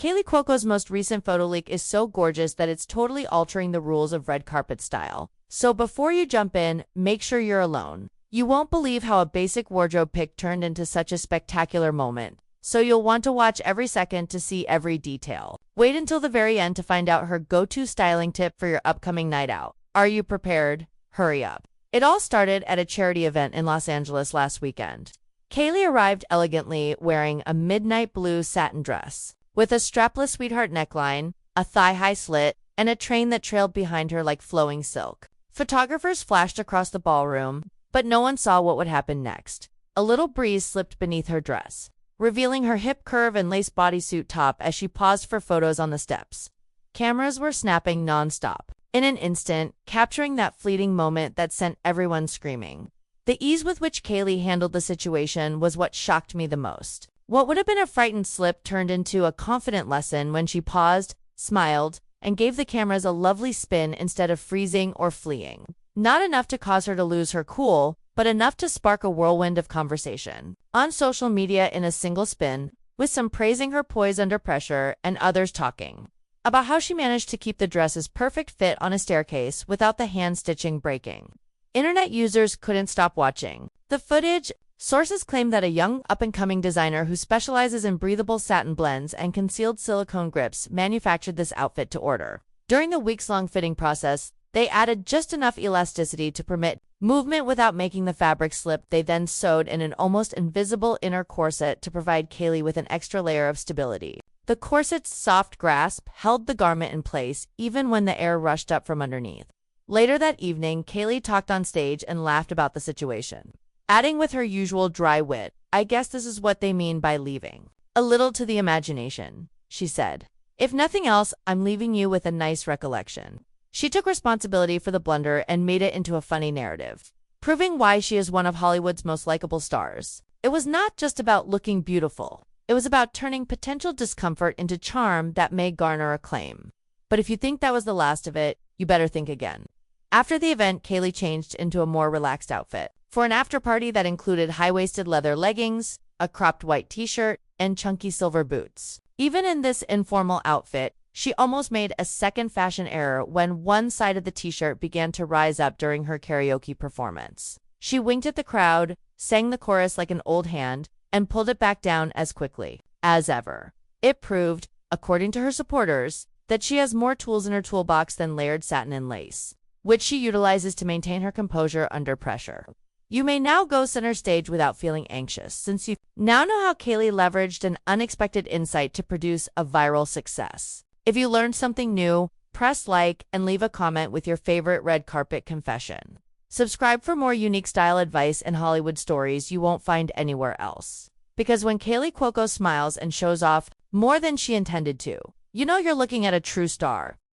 Kaley Cuoco's most recent photo leak is so gorgeous that it's totally altering the rules of red carpet style. So before you jump in, make sure you're alone. You won't believe how a basic wardrobe pick turned into such a spectacular moment. So you'll want to watch every second to see every detail. Wait until the very end to find out her go-to styling tip for your upcoming night out. Are you prepared? Hurry up. It all started at a charity event in Los Angeles last weekend. Kaley arrived elegantly wearing a midnight blue satin dress, with a strapless sweetheart neckline, a thigh-high slit, and a train that trailed behind her like flowing silk. Photographers flashed across the ballroom, but no one saw what would happen next. A little breeze slipped beneath her dress, revealing her hip curve and lace bodysuit top as she paused for photos on the steps. Cameras were snapping non-stop, in an instant, capturing that fleeting moment that sent everyone screaming. The ease with which Kaley handled the situation was what shocked me the most. What would have been a frightened slip turned into a confident lesson when she paused, smiled, and gave the cameras a lovely spin instead of freezing or fleeing. Not enough to cause her to lose her cool, but enough to spark a whirlwind of conversation on social media in a single spin, with some praising her poise under pressure and others talking about how she managed to keep the dress's perfect fit on a staircase without the hand-stitching breaking. Internet users couldn't stop watching the footage. Sources claim that a young, up-and-coming designer who specializes in breathable satin blends and concealed silicone grips manufactured this outfit to order. During the weeks-long fitting process, they added just enough elasticity to permit movement without making the fabric slip. They then sewed in an almost invisible inner corset to provide Kaley with an extra layer of stability. The corset's soft grasp held the garment in place even when the air rushed up from underneath. Later that evening, Kaley talked on stage and laughed about the situation, adding with her usual dry wit, "I guess this is what they mean by leaving a little to the imagination," she said. "If nothing else, I'm leaving you with a nice recollection." She took responsibility for the blunder and made it into a funny narrative, proving why she is one of Hollywood's most likable stars. It was not just about looking beautiful. It was about turning potential discomfort into charm that may garner acclaim. But if you think that was the last of it, you better think again. After the event, Kaley changed into a more relaxed outfit for an after-party that included high-waisted leather leggings, a cropped white t-shirt, and chunky silver boots. Even in this informal outfit, she almost made a second fashion error when one side of the t-shirt began to rise up during her karaoke performance. She winked at the crowd, sang the chorus like an old hand, and pulled it back down as quickly as ever. It proved, according to her supporters, that she has more tools in her toolbox than layered satin and lace, which she utilizes to maintain her composure under pressure. You may now go center stage without feeling anxious, since you now know how Kaley leveraged an unexpected insight to produce a viral success. If you learned something new, press like and leave a comment with your favorite red carpet confession. Subscribe for more unique style advice and Hollywood stories you won't find anywhere else. Because when Kaley Cuoco smiles and shows off more than she intended to, you know you're looking at a true star.